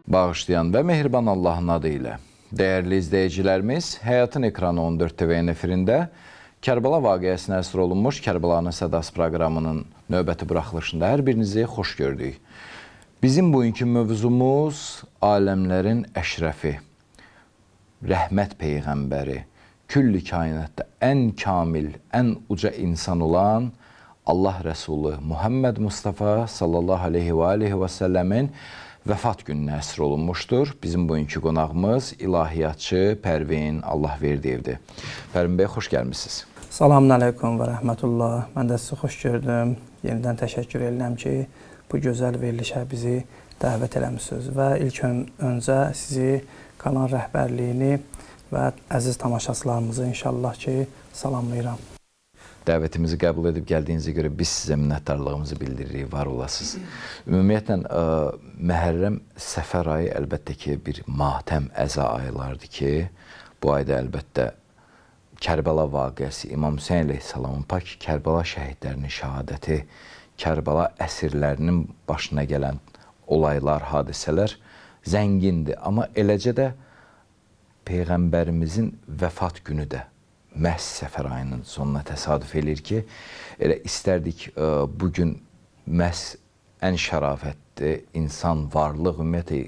Bağışlayan və mehriban Allahın adı ilə. Dəyərli izləyicilərimiz, Həyatın Ekranı 14 TV-nin efirində Kərbəla vaqiəsinə əsr olunmuş Kərbəlanın Sədası proqramının növbəti buraxılışında hər birinizi xoş gördük. Bizim bugünkü mövzumuz aləmlərin əşrəfi, rəhmət peyğəmbəri, külli kainatda ən kamil, ən uca insan olan Allah Rəsulü Muhammed Mustafa sallallahu aleyhi və səlləmin vəfat gününə əsr olunmuşdur. Bizim bugünkü qonağımız ilahiyyatçı Pərvin Allahverdiyevdir. Pərvin bəy, xoş gəlmişsiniz. Selamun aleyküm və rəhmətullah. Mən də sizi xoş gördüm. Yenidən təşəkkür edirəm ki, bu gözəl verilişə bizi dəvət eləmişsiniz və ilk öncə sizi kanal rəhbərliyini və əziz tamaşaçılarımızı inşallah ki, salamlayıram. Dəvətimizi qəbul edib gəldiyinizə görə biz sizə minnətdarlığımızı bildiririk, var olasınız. Ümumiyyətlə, Məhərrəm Səfər ayı əlbəttə ki, bir matəm əza aylardır ki, bu ayda əlbəttə Kərbəla vaqiəsi, İmam Hüseyin əleyhissalamın pak Kərbəla şəhidlərinin şəhadəti, Kərbəla əsirlərinin başına gələn olaylar, hadisələr zəngindir. Amma eləcə də Peyğəmbərimizin vəfat günü də məhz Səfər ayının sonuna təsadüf edir ki, elə istərdik bugün məhz ən şərafətli insan, varlıq, ümumiyyətlə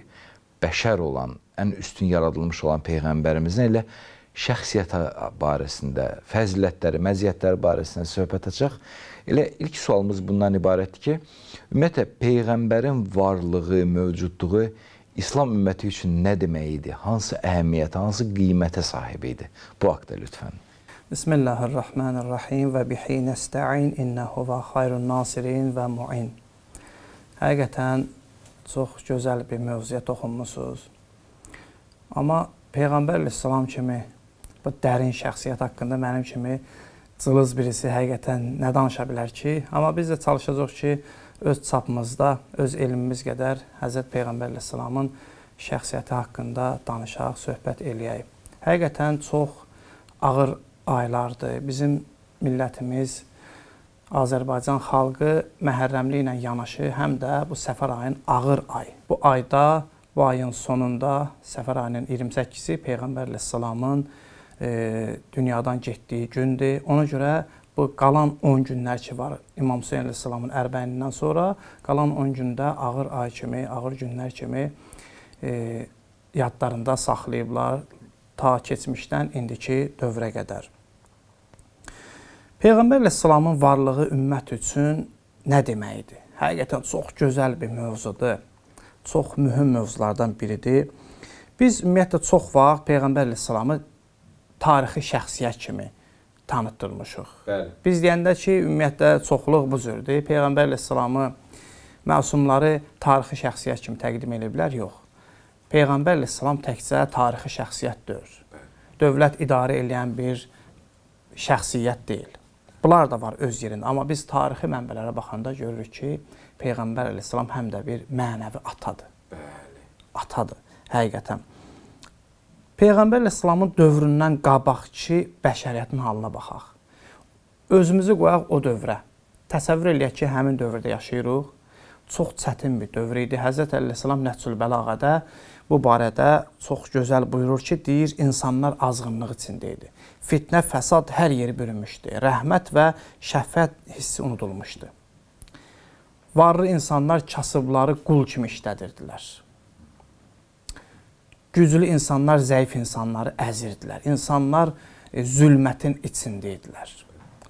bəşər olan, ən üstün yaradılmış olan Peyğəmbərimizin elə şəxsiyyəti barəsində, fəzilətləri, məziyyətləri barəsində söhbət açaq. Elə ilk sualımız bundan ibarətdir ki, ümumiyyətlə Peyğəmbərin varlığı, mövcudluğu İslam ümməti üçün nə demək idi? Hansı əhəmiyyətə, hansı qiymətə sahib idi? Bu haqda lütfən. Bismillahirrahmanirrahim və bihi nəstə'in innəhu və xayrun nasirin və mu'in. Həqiqətən çox gözəl bir mövzuya toxunmusunuz. Amma Peyğəmbər əleyhissalam kimi bu dərin şəxsiyyət haqqında mənim kimi cılız birisi həqiqətən nə danışa bilər ki? Amma biz də çalışacağıq ki, öz çapımızda, öz elmimiz qədər Həzrət Peyğəmbər əleyhissalamın şəxsiyyəti haqqında danışaq, söhbət eləyək. Həqiqətən çox ağır aylardır. Bizim millətimiz, Azərbaycan xalqı Məhərrəmli ilə yanaşı, həm də bu Səfər ayın ağır ayı. Bu ayda, bu ayın sonunda, Səfər ayının 28-i Peyğəmbər əleyhissalamın dünyadan getdiyi gündür. Ona görə bu qalan 10 günlər ki var, İmam Hüseyin əleyhissalamın ərbənindən sonra qalan 10 gündə ağır ay kimi, ağır günlər kimi yadlarında saxlayıblar ta keçmişdən indiki dövrə qədər. Peyğəmbər əleyhissalamın varlığı ümmət üçün nə deməkdir? Həqiqətən çox gözəl bir mövzudur. Çox mühüm mövzulardan biridir. Biz ümumiyyətlə çox vaxt Peyğəmbər əleyhissalamı tarixi şəxsiyyət kimi tanıtdırmışıq. Bəli. Biz deyəndə ki, ümumiyyətlə çoxluq bu cürdür. Peyğəmbər əleyhissalamı məsumları tarixi şəxsiyyət kimi təqdim ediblər, yox. Peyğəmbər əleyhissalam təkcə tarixi şəxsiyyət deyil. Dövlət idarə edən bir şəxsiyyət deyil. Bunlar da var öz yerində. Amma biz tarixi mənbələrə baxanda görürük ki, Peyğəmbər əleyhissalam həm də bir mənəvi atadır. Bəli. Atadır, həqiqətən. Peyğəmbər əleyhissalamın dövründən qabaqki bəşəriyyətin halına baxaq. Özümüzü qoyaq o dövrə. Təsəvvür eləyək ki, həmin dövrdə yaşayırıq. Çox çətin bir dövr idi. Həzrət əleyhissalam Nəhcül Bəlağədə bu barədə çox gözəl buyurur ki, deyir, insanlar azğınlıq içində idi. Fitnə, fəsad hər yeri bürünmüşdü. Rəhmət və şəfqət hissi unudulmuşdu. Varlı insanlar kasıbları qul kimi işlədirdilər. Güclü insanlar zəif insanları əzirdilər. İnsanlar zülmətin içində idilər.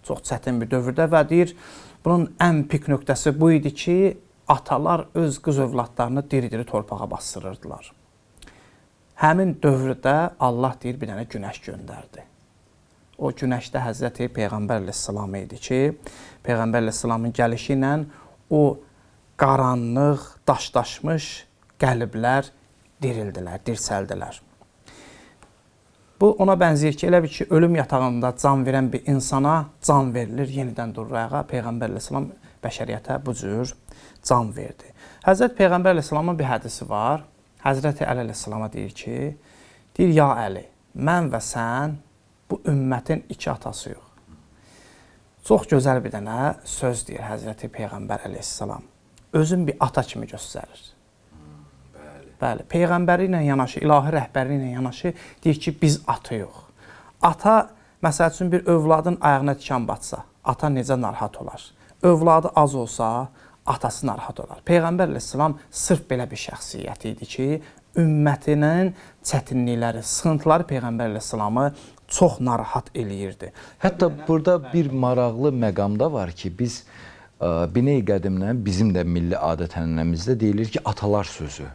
Çox çətin bir dövrdə və deyir, bunun ən pik nöqtəsi bu idi ki, atalar öz qız övladlarını diri-diri torpağa bastırırdılar. Həmin dövrdə Allah deyir, bir dənə günəş göndərdi. O günəşdə Həzrəti Peyğəmbər əleyhissalam idi ki, Peyğəmbər əleyhissalamın gəlişi ilə o qaranlıq, daşdaşmış qəlblər dirildilər, dirsəldilər. Bu ona bənzəyir ki, elə bir ki, ölüm yatağında can verən bir insana can verilir, yenidən durur ayağa. Peyğəmbər əleyhissalam bəşəriyyətə bu cür can verdi. Həzrət Peyğəmbər əleyhissalamın bir hədisi var. Həzrəti Əli əleyhissalama deyir ki, deyir, ya Əli, mən və sən bu ümmətin iki atasıyıq. Çox gözəl bir dənə söz deyir Həzrəti Peyğəmbər əleyhissalam. Özün bir ata kimi göstərir. Bəli, peyğəmbəri ilə yanaşı, ilahi rəhbəri ilə yanaşı deyir ki, biz atayıq. Ata, məsəl üçün bir övladın ayağına tikan batsa, ata necə narahat olar? Övladı az olsa, atası narahat olar. Peyğəmbər əleyhissalam sırf belə bir şəxsiyyət idi ki, ümmətinin çətinlikləri, sıxıntıları Peyğəmbər əleyhissalamı çox narahat eləyirdi. Hətta burada bir maraqlı məqam da var ki, biz Bine-i qədimdən bizim də milli adət-ənənəmizdə deyilir ki, atalar sözü.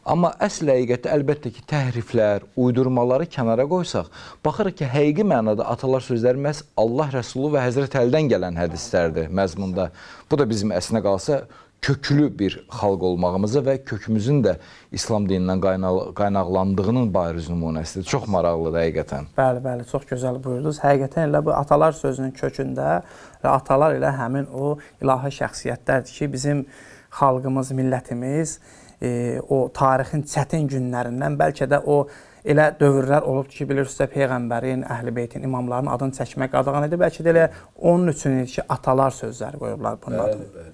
Amma əsl həqiqətdə əlbəttə ki, təhriflər, uydurmaları kənara qoysaq, baxırıq ki, həqiqi mənada atalar sözləri məhz Allah Rəsulu və Həzrət Əlidən gələn hədislərdir məzmunda. Bu da bizim əslinə qalsa köklü bir xalq olmağımızı və kökümüzün də İslam dinindən qaynaqlandığının bariz nümunəsidir. Çox maraqlıdır həqiqətən. Bəli, bəli, çox gözəl buyurdunuz. Həqiqətən elə bu atalar sözünün kökündə və atalar elə həmin o ilahi şəxsiyyətlərdir ki, bizim xalqımız, millətimiz o tarixin çətin günlərindən, bəlkə də o elə dövrlər olubdur ki, bilirsiniz, Peyğəmbərin, Əhl-i Beytin, imamların adını çəkmək qadağan edir. Bəlkə də elə onun üçün ki, atalar sözləri qoyublar bunun adını.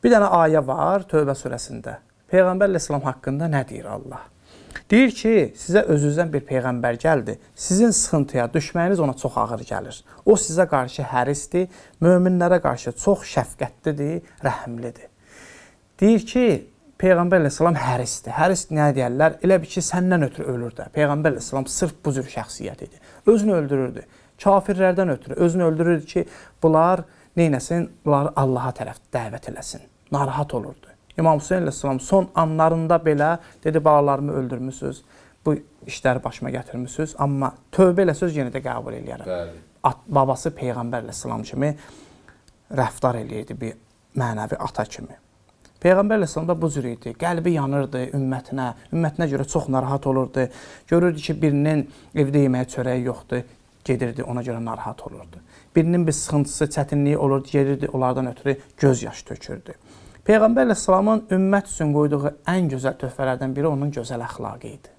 Bir dənə ayə var Tövbə surəsində. Peyğəmbər əleyhissalam haqqında nə deyir Allah? Deyir ki, sizə özünüzdən bir peyğəmbər gəldi. Sizin sıxıntıya düşməyiniz ona çox ağır gəlir. O sizə qarşı hərisdir, möminlərə qarşı çox şəfqətlidir, rəhimlidir. Deyir ki, Peyğəmbər əleyhissalam hərisdir. Həris nə deyərlər? Elə bir ki, səndən ötürü ölür də. Peyğəmbər əleyhissalam sırf bu cür şəxsiyyət idi. Özünü öldürürdü. Kafirlərdən ötürü özünü öldürürdü ki, bunlar neynəsin? Bunları Allaha tərəf dəvət eləsin. Narahat olurdu. İmam Hüseyin əleyhissalam son anlarında belə dedi, balalarımı öldürmüsünüz, bu işləri başıma gətirmişsiniz, amma tövbə elə söz yenə də qəbul eləyərəm. Babası Peyğəmbər əleyhissalam kimi rəftar eləyirdi, bir mənəvi ata kimi. Peyğəmbər əleyhissalam da bu cür idi. Qəlbi yanırdı ümmətinə görə çox narahat olurdu. Görürdü ki, birinin evdə yeməyə çörəyi yoxdur, gedirdi, ona görə narahat olurdu. Birinin bir sıxıntısı, çətinliyi olurdu, gedirdi, onlardan ötürü göz yaşı tökürdü. Peyğəmbər əleyhissalamın ümmət üçün qoyduğu ən gözəl töhfələrdən biri onun gözəl əxlaqı idi.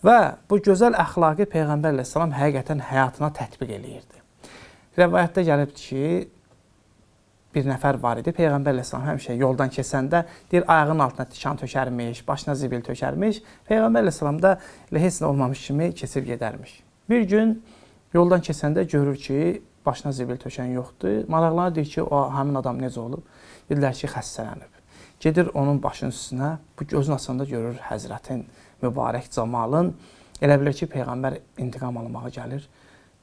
Və bu gözəl əxlaqı Peyğəmbər əleyhissalam həqiqətən həyatına tətbiq eləyirdi. Rəvayətdə gəlibdir ki, bir nəfər var idi, Peyğəmbər əleyhissalam həmişə yoldan keçəndə deyir, ayağının altına tikan tökərmiş, başına zibil tökərmiş. Peyğəmbər əleyhissalam da heç nə olmamış kimi keçib gedərmiş. Bir gün yoldan keçəndə görür ki, başına zibil tökən yoxdur. Maraqlanır, deyir ki, o həmin adam necə olub? Dedilər ki, xəstələnib. Gedir onun başının üstünə, bu gözün açanda görür Həzrətin mübarək camalın. Elə bilir ki, Peyğəmbər intiqam almağa gəlir.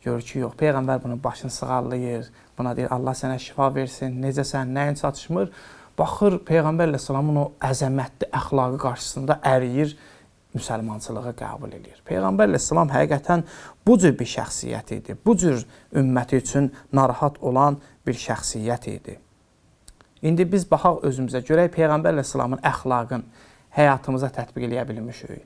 Görür ki, yox, Peyğəmbər bunun başını sığallayır. Buna deyir, Allah sənə şifa versin, necəsən, nəyin çatışmır. Baxır, Peyğəmbər əleyhissalamın o əzəmətli əxlaqı qarşısında əriyir, müsəlmançılığı qəbul edir. Peyğəmbər əleyhissalam həqiqətən bu cür bir şəxsiyyət idi. Bu cür ümməti üçün narahat olan bir şəxsiyyət idi. İndi biz baxaq özümüzə, görək Peyğəmbər əleyhissalamın əxlaqın həyatımıza tətbiq eləyə bilmişik.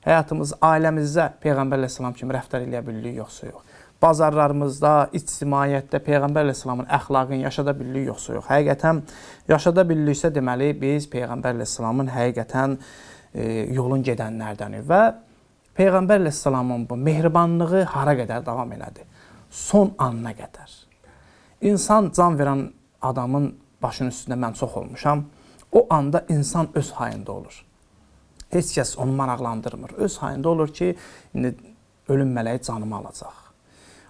Həyatımız, ailəmizdə Peyğəmbər əleyhissalam kimi rəftar eləyə bilirik, yoxsa yox. Bazarlarımızda, ictimaiyyətdə Peyğəmbər əleyhissalamın əxlaqını yaşada bilirik, yoxsa yox. Həqiqətən yaşada biliriksə deməli, biz Peyğəmbər əleyhissalamın həqiqətən yolun gedənlərdənik və Peyğəmbər əleyhissalamın bu mehribanlığı hara qədər davam elədi? Son anına qədər. İnsan can verən adamın başının üstündə mən çox olmuşam. O anda insan öz hayında olur. Heç kəs onu maraqlandırmır. Öz hayında olur ki, indi ölüm mələyi canımı alacaq.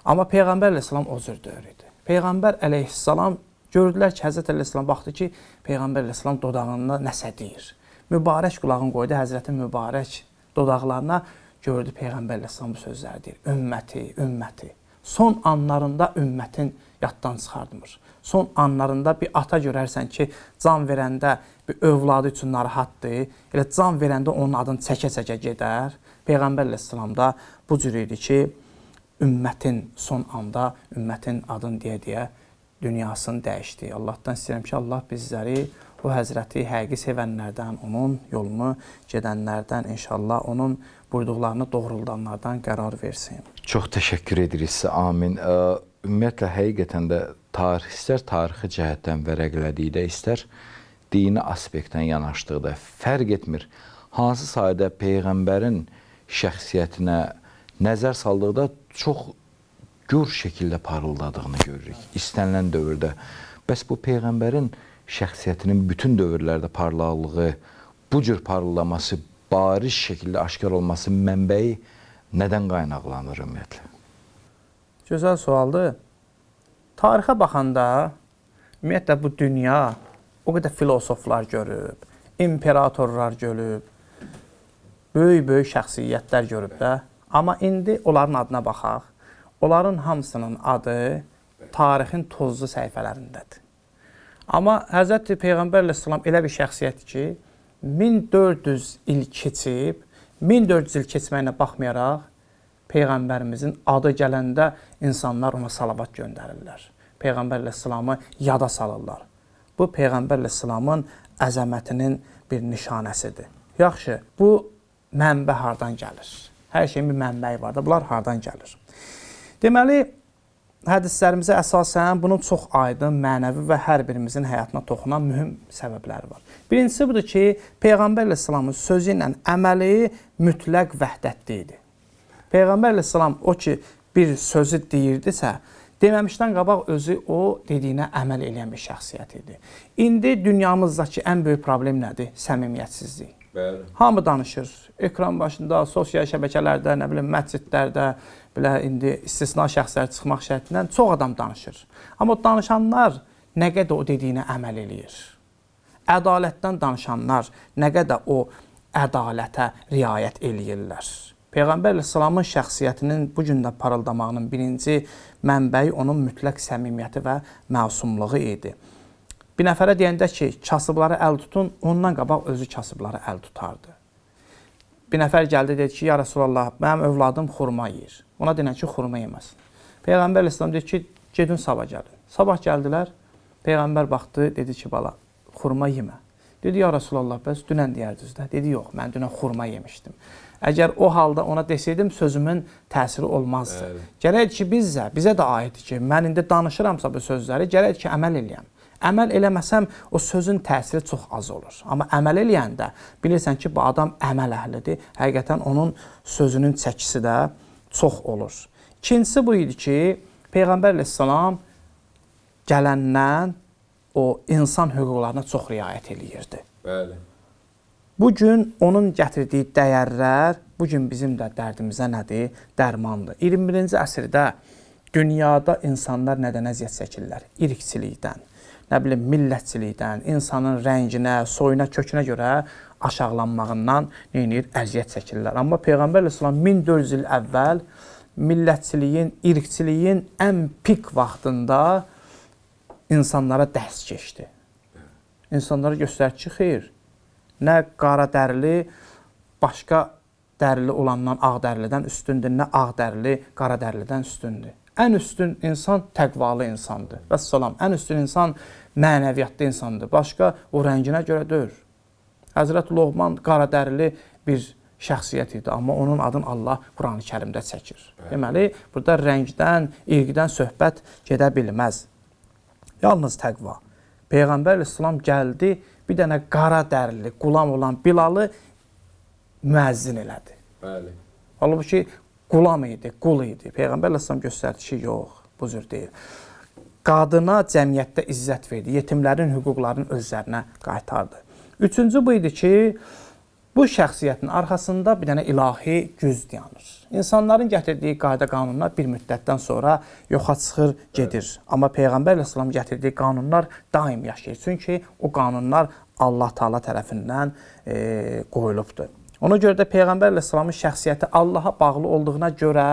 Amma Peyğəmbər əleyhissalam o cür deyir idi. Peyğəmbər əleyhissalam gördülər ki, Həzrət əleyhissalam baxdı ki, Peyğəmbər əleyhissalam dodağında nəsə deyir. Mübarək qulağını qoydu Həzrətin mübarək dodaqlarına, gördü Peyğəmbər əleyhissalam bu sözləri deyir. Ümməti, ümməti. Son anlarında ümmətin yaddan çıxardmır. Son anlarında bir ata görərsən ki, can verəndə bir övladı üçün narahatdır. Elə can verəndə onun adını çəkə-çəkə gedər. Peyğəmbər əleyhissalam da bu cür idi ki, ümmətin son anda ümmətin adını deyə-deyə dünyasını dəyişdi. Allahdan istəyirəm ki, Allah bizləri o Həzrəti həqiqi sevənlərdən, onun yolunu gedənlərdən, inşallah onun buyurduqlarını doğruldanlardan qərar versin. Çox təşəkkür edirik sizə, amin. Ümumiyyətlə, həqiqətən də istər tarixi cəhətdən vərəqlədikdə, istər dini aspektdən yanaşdıqda fərq etmir. Hansı sayədə Peyğəmbərin şəxsiyyətinə nəzər saldıqda çox gür şəkildə parıldadığını görürük. İstənilən dövrdə. Bəs bu Peyğəmbərin şəxsiyyətinin bütün dövrlərdə parlaqlığı bu cür parıldaması, bariz şəkildə aşkar olması mənbəyi nədən qaynaqlanır ümumiyyətlə? Gözəl sualdır. Tarixə baxanda ümumiyyətlə bu dünya o qədər filosoflar görüb, imperatorlar görüb, böyük şəxsiyyətlər görüb də. Amma indi onların adına baxaq. Onların hamısının adı tarixin tozlu səhifələrindədir. Amma Hz. Peyğəmbər əleyhissalam elə bir şəxsiyyətdir ki, 1400 il keçib, 1400 il keçməyinə baxmayaraq, Peyğəmbərimizin adı gələndə insanlar ona salavat göndərirlər. Peyğəmbər əleyhissalamı yada salırlar. Bu, Peyğəmbər əleyhissalamın əzəmətinin bir nişanəsidir. Yaxşı, bu mənbə hardan gəlir? Hər şeyin bir mənbəyi var da, bunlar hardan gəlir? Deməli, hədislərimizə əsasən bunun çox aydın, mənəvi və hər birimizin həyatına toxunan mühüm səbəbləri var. Birincisi budur ki, Peyğəmbər əleyhissalamın sözü ilə əməli mütləq vəhdətli idi. Peyğəmbər əleyhissalam o ki, bir sözü deyirdisə, deməmişdən qabaq özü o dediyinə əməl edən bir şəxsiyyət idi. İndi dünyamızdakı ən böyük problem nədir? Səmimiyyətsizlik. Bəli. Hamı danışır. Ekran başında, sosial şəbəkələrdə, nə bilim, məscidlərdə, belə indi istisna şəxslər çıxmaq şərtindən çox adam danışır. Amma danışanlar nə qədər o dediyinə əməl eləyir? Ədalətdən danışanlar nə qədər o ədalətə riayət eləyirlər? Peyğəmbər əleyhissalamın şəxsiyyətinin bu gün də parıldamağının birinci mənbəyi onun mütləq səmimiyyəti və məsumluğu idi. Bir nəfərə deyəndə ki, kasıbları əl tutun, ondan qabaq özü kasıbları əl tutardı. Bir nəfər gəldi, dedi ki, ya Rasulallah, mənim övladım xurma yeyir. Ona denən ki, xurma yeməsin. Peyğəmbər əleyhissalam dedi ki, gedin sabah gəlin. Sabah gəldilər, Peyğəmbər baxdı, dedi ki, bala, xurma yemə. Dedi, ya Rasulallah, bəs dünən deyərdiniz də. Dedi, yox, mən dünən xurma yemişdim. Əgər o halda ona desəydim, sözümün təsiri olmazdı. Gərək ki, bizə də aiddir ki, mən indi danışıramsa bu sözləri, gərək ki, əməl eləyəm. Əməl eləməsəm, o sözün təsiri çox az olur. Amma əməl eləyəndə bilirsən ki, bu adam əməl əhlidir. Həqiqətən onun sözünün çəkisi də çox olur. İkincisi bu idi ki, Peyğəmbər əleyhissalam gələndən o insan hüquqlarına çox riayət eləyirdi. Bəli. Bugün onun gətirdiyi dəyərlər, bugün bizim də dərdimizə nədir? Dərmandır. 21-ci əsrdə dünyada insanlar nədən əziyyət çəkirlər? İrqçilikdən, nə bilim, millətçilikdən, insanın rənginə, soyuna, kökünə görə aşağılanmağından neyinir? Əziyyət çəkirlər. Amma Peyğəmbər əleyhissalam 1400 il əvvəl millətçiliyin, irqçiliyin ən pik vaxtında insanlara dərs keçdi. İnsanlara göstərdi ki, xeyr, nə qara dərili başqa dərili olandan ağ dərilidən üstündür, nə ağ dərili qara dərilidən üstündür. Ən üstün insan təqvalı insandır. Vəssalam, ən üstün insan mənəviyyatlı insandır. Başqa o rənginə görə deyil. Həzrət Loğman qara dərili bir şəxsiyyət idi, amma onun adını Allah Quran-ı Kərimdə çəkir. Deməli, burada rəngdən, irqdən söhbət gedə bilməz. Yalnız təqva. Peyğəmbər əleyhissalam gəldi, bir dənə qara dərili, qulam olan Bilalı müəzzin elədi. Bəli. Halbuki qulam idi, qul idi. Peyğəmbər əleyhissalam göstərdi ki, yox, bu cür deyil. Qadına cəmiyyətdə izzət verdi, yetimlərin hüquqlarını özlərinə qaytardı. Üçüncü bu idi ki, bu şəxsiyyətin arxasında bir dənə ilahi güc dayanır. İnsanların gətirdiyi qayda qanunlar bir müddətdən sonra yoxa çıxır, gedir. Amma Peyğəmbər əleyhissalam gətirdiyi qanunlar daim yaşayır. Çünki o qanunlar Allah Taala tərəfindən qoyulubdur. Ona görə də Peyğəmbər əleyhissalamın şəxsiyyəti Allaha bağlı olduğuna görə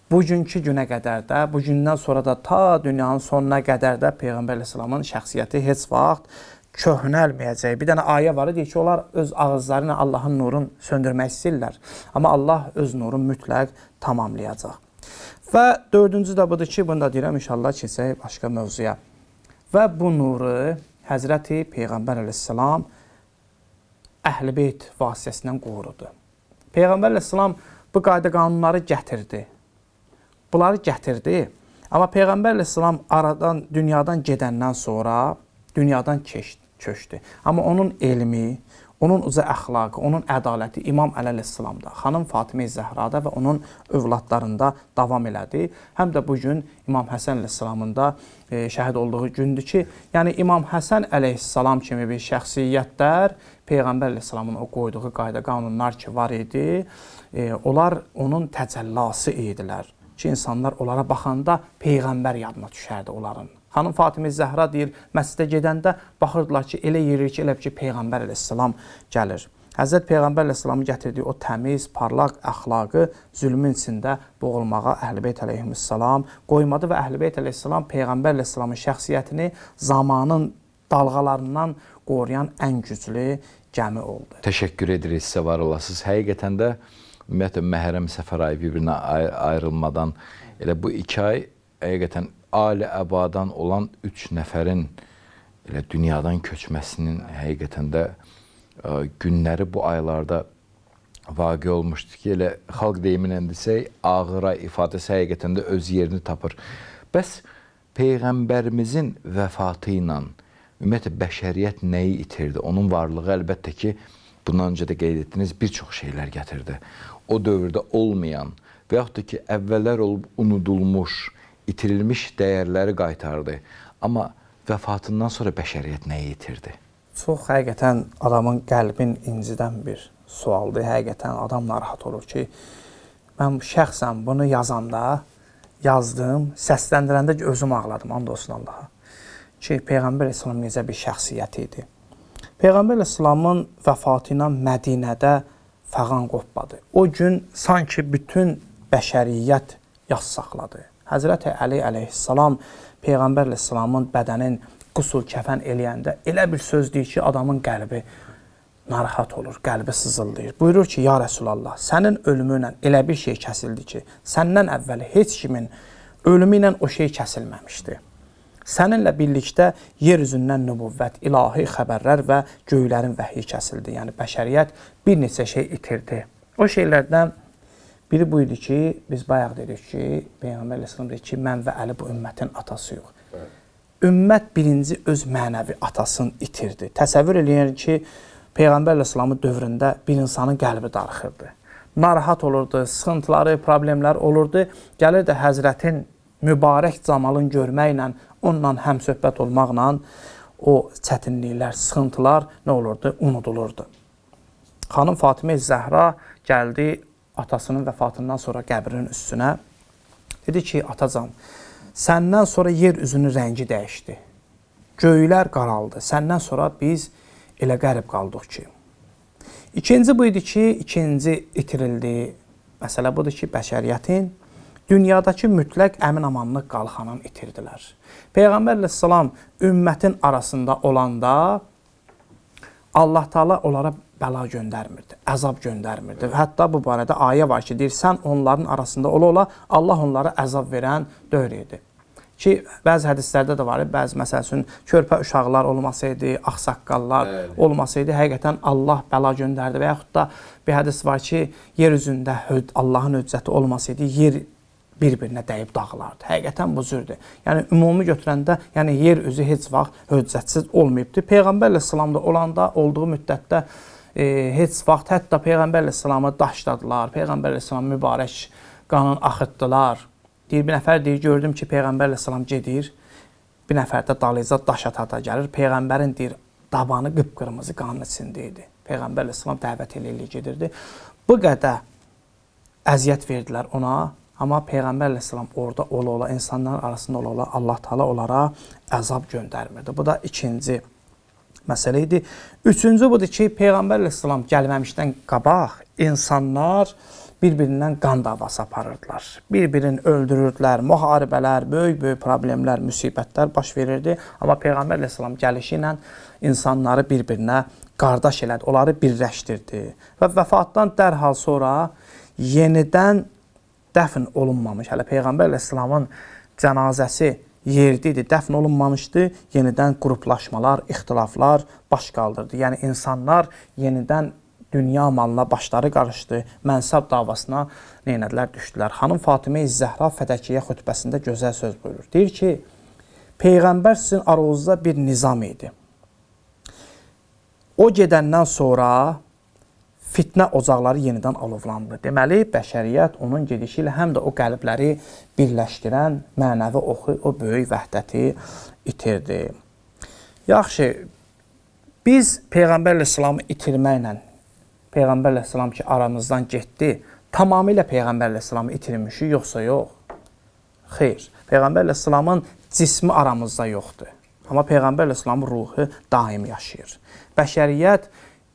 bugünkü günə qədər də, bu gündən sonra da ta dünyanın sonuna qədər də Peyğəmbər əleyhissalamın şəxsiyyəti heç vaxt köhnəlməyəcək. Bir dənə ayə var, deyir ki, onlar öz ağızları ilə Allahın nurunu söndürmək istəyirlər. Amma Allah öz nurunu mütləq tamamlayacaq. Və dördüncü də budur ki, bunu da deyirəm, inşallah keçək başqa mövzuya. Və bu nuru Həzrəti Peyğəmbər əleyhissalam Əhl-i Beyt vasitəsindən qorudu. Peyğəmbər əleyhissalam bu qayda qanunları gətirdi. Bunları gətirdi. Amma Peyğəmbər əleyhissalam dünyadan gedəndən sonra dünyadan köçdü. Amma onun elmi, onun uca əxlaqı, onun ədaləti İmam Əli əleyhissalamda, xanım Fatimə Zəhrada və onun övladlarında davam elədi. Həm də bu gün İmam Həsən əleyhissalamın da şəhid olduğu gündür ki, yəni İmam Həsən əleyhissalam kimi bir şəxsiyyətlər Peyğəmbər əleyhissalamın o qoyduğu qayda qanunlar ki var idi, onlar onun təcəllası idilər ki, insanlar onlara baxanda Peyğəmbər yadına düşərdi onların. Xanım Fatimə Zəhra deyir, məscidə gedəndə baxırdılar ki, elə yerir ki, elə ki, Peyğəmbər əleyhissalam gəlir. Həzrət Peyğəmbər əleyhissalamın gətirdiyi o təmiz, parlaq əxlaqı zülmün içində boğulmağa Əhl-i-Beyt əleyhissalam qoymadı və Əhl-i-Beyt əleyhissalam Peyğəmbər əleyhissalamın şəxsiyyətini zamanın dalğalarından qoruyan ən güclü gəmi oldu. Təşəkkür edirik, sizə var olasınız. Həqiqətən də ümumiyyətlə Məhərrəm Səfər ayı bir-birinə ayrılmadan elə bu 2 ay həqiqətən ali-əbadan olan 3 nəfərin elə dünyadan köçməsinin həqiqətən də günləri bu aylarda vaqe olmuşdu ki, elə xalq deyimlə desək, ağır ay ifadəsi həqiqətən də öz yerini tapır. Bəs Peyğəmbərimizin vəfatı ilə ümumiyyətlə bəşəriyyət nəyi itirdi? Onun varlığı əlbəttə ki, bundan öncə də qeyd etdiniz, bir çox şeylər gətirdi. O dövrdə olmayan və yaxud da ki, əvvəllər olub unudulmuş, itirilmiş dəyərləri qaytardı. Amma vəfatından sonra bəşəriyyət nəyi itirdi? Çox həqiqətən adamın qəlbin incidən bir sualdır. Həqiqətən adam narahat olur ki, mən şəxsən bunu yazanda, yazdım, səsləndirəndə ki, özüm ağladım, and olsun Allaha. Ki, Peyğəmbər əleyhissalam necə bir şəxsiyyət idi. Peyğəmbər əleyhissalamın vəfatı ilə Mədinədə fəğan qopmadı. O gün sanki bütün bəşəriyyət yas saxladı. Həzrəti Əli əleyhissalam Peyğəmbər əleyhissalamın bədənin qusul kəfən eləyəndə elə bir söz deyir ki, adamın qəlbi narahat olur, qəlbi sızıldayır. Buyurur ki, ya Rəsulallah, sənin ölümü ilə elə bir şey kəsildi ki, səndən əvvəl heç kimin ölümü ilə o şey kəsilməmişdi. Səninlə birlikdə yer üzündən nübüvvət, ilahi xəbərlər və göylərin vəhyi kəsildi. Yəni, bəşəriyyət bir neçə şey itirdi. O şeylərdən biri bu idi ki, biz bayaq dedik ki, Peyğəmbər əleyhissalam dedi ki, mən və Əli bu ümmətin atası yox. Ümmət birinci öz mənəvi atasını itirdi. Təsəvvür edin ki, Peyğəmbər əleyhissalamın dövründə bir insanın qəlbi darıxırdı. Narahat olurdu, sıxıntıları, problemlər olurdu. Gəlirdi Həzrətin mübarək camalını görməklə, onunla həmsöhbət olmaqla o çətinliklər, sıxıntılar nə olurdu? Unudulurdu. Xanım Fatimə Zəhra gəldi atasının vəfatından sonra qəbrinin üstünə. Dedi ki, atacan, səndən sonra yer üzünün rəngi dəyişdi. Göylər qaraldı. Səndən sonra biz elə qərib qaldıq ki. İkinci bu idi ki, ikinci itirildi. Məsələ budur ki, bəşəriyyətin dünyadakı mütləq əmin-amanlıq qalxanını itirdilər. Peyğəmbər əleyhissalam ümmətin arasında olanda Allah Taala onlara bəla göndərmirdi, əzab göndərmirdi. Hətta bu barədə ayə var ki, deyir, sən onların arasında ola-ola Allah onlara əzab verən dövr idi. Ki, bəzi hədislərdə də var, bəzi məsəl üçün körpə uşaqlar olmasaydı, ağsaqqallar olmasaydı, həqiqətən Allah bəla göndərdi. Və yaxud da bir hədis var ki, yer üzündə Allahın höccəti olmasaydı, yer bir-birinə dəyib dağılardı. Həqiqətən bu cürdür. Yəni, ümumi götürəndə, yəni yer üzü heç vaxt höccətsiz olmayıbdır. Peyğəmbər əleyhissalamda olanda, olduğu müddətdə heç vaxt, hətta Peyğəmbər əleyhissalamı daşladılar, Peyğəmbər əleyhissalam mübarək qanın axıtdılar. Deyir, bir nəfər deyir, gördüm ki, Peyğəmbər əleyhissalam gedir, bir nəfər də dalıca daş ata gəlir. Peyğəmbərin deyir, dabanı qıpqırmızı qanın içində idi. Peyğəmbər əleyhissalam dəvət eləyir, gedirdi. Bu qədər əziyyət verdilər ona. Amma Peyğəmbər əleyhissalam orada ola-ola, insanların arasında ola-ola Allah Taala onlara əzab göndərmirdi. Bu da ikinci məsələ idi. Üçüncü budur ki, Peyğəmbər əleyhissalam gəlməmişdən qabaq insanlar bir-birindən qan davası aparırdılar. Bir-birini öldürürdülər, müharibələr, böyük-böyük problemlər, müsibətlər baş verirdi. Amma Peyğəmbər əleyhissalam gəlişi ilə insanları bir-birinə qardaş elədi, onları birləşdirdi. Və vəfatdan dərhal sonra yenidən dəfn olunmamış, hələ Peyğəmbər əleyhissalamın cənazəsi yerdə idi, dəfn olunmamışdı, yenidən qruplaşmalar, ixtilaflar baş qaldırdı. Yəni, insanlar yenidən dünya malına başları qarışdı, mənsəb davasına neynədilər, düşdülər. Xanım Fatimə Zəhra Fədəkiyyə xütbəsində gözəl söz buyurur. Deyir ki, Peyğəmbər sizin aranızda bir nizam idi. O gedəndən sonra fitnə ocaqları yenidən alovlandı. Deməli, bəşəriyyət onun gedişi ilə həm də o qəlbləri birləşdirən mənəvi oxu, o böyük vəhdəti itirdi. Yaxşı, biz Peyğəmbər əleyhissalamı itirməklə, Peyğəmbər əleyhissalam ki, aramızdan getdi, tamamilə Peyğəmbər əleyhissalamı itirmişik, yoxsa yox? Xeyr, Peyğəmbər əleyhissalamın cismi aramızda yoxdur. Amma Peyğəmbər əleyhissalamın ruhu daim yaşayır. Bəşəriyyət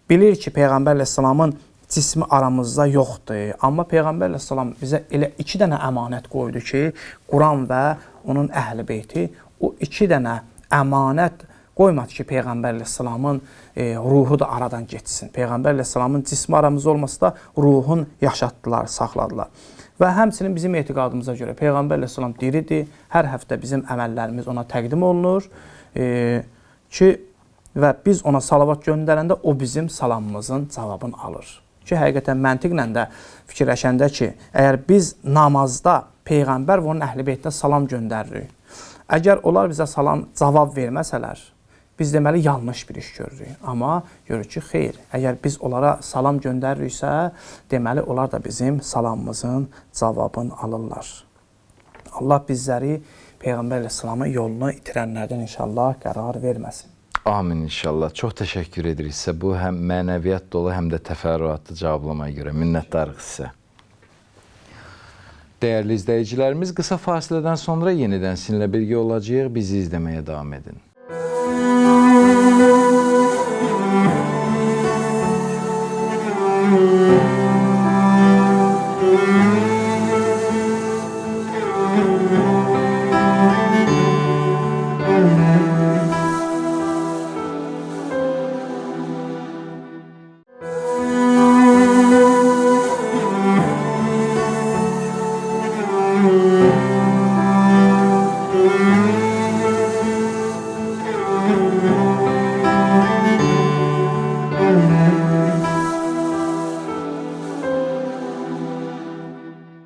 bilir ki, Peyğəmbər əleyhissalamın cismi aramızda yoxdur. Amma Peyğəmbər əleyhissalam bizə elə 2 dənə əmanət qoydu ki, Quran və onun əhl-i beyti o 2 dənə əmanət qoymadı ki, Peyğəmbər əleyhissalamın ruhu da aradan getsin. Peyğəmbər əleyhissalamın cismi aramızda olmasa da ruhun yaşatdılar, saxladılar. Və həmçinin bizim etiqadımıza görə Peyğəmbər əleyhissalam diridir. Hər həftə bizim əməllərimiz ona təqdim olunur və biz ona salavat göndərəndə o bizim salamımızın cavabını alır. Ki, həqiqətən məntiqlə də fikirləşəndə ki, əgər biz namazda Peyğəmbər və onun əhl-i beytdə salam göndəririk, əgər onlar bizə salam cavab verməsələr, biz deməli yanlış bir iş görürük. Amma görürük ki, xeyr, əgər biz onlara salam göndəririksə, deməli onlar da bizim salamımızın cavabını alırlar. Allah bizləri Peyğəmbər əleyhissalamın yolunu itirənlərdən inşallah qərar verməsin. Amin inşallah. Çox təşəkkür edirik sizə. Bu həm mənəviyyat dolu, həm də təfərrüatlı cavablamaya görə minnətdarıq sizə. Dəyərli izləyicilərimiz, qısa fasilədən sonra yenidən sizinlə birgə olacağıq. Bizi izləməyə davam edin.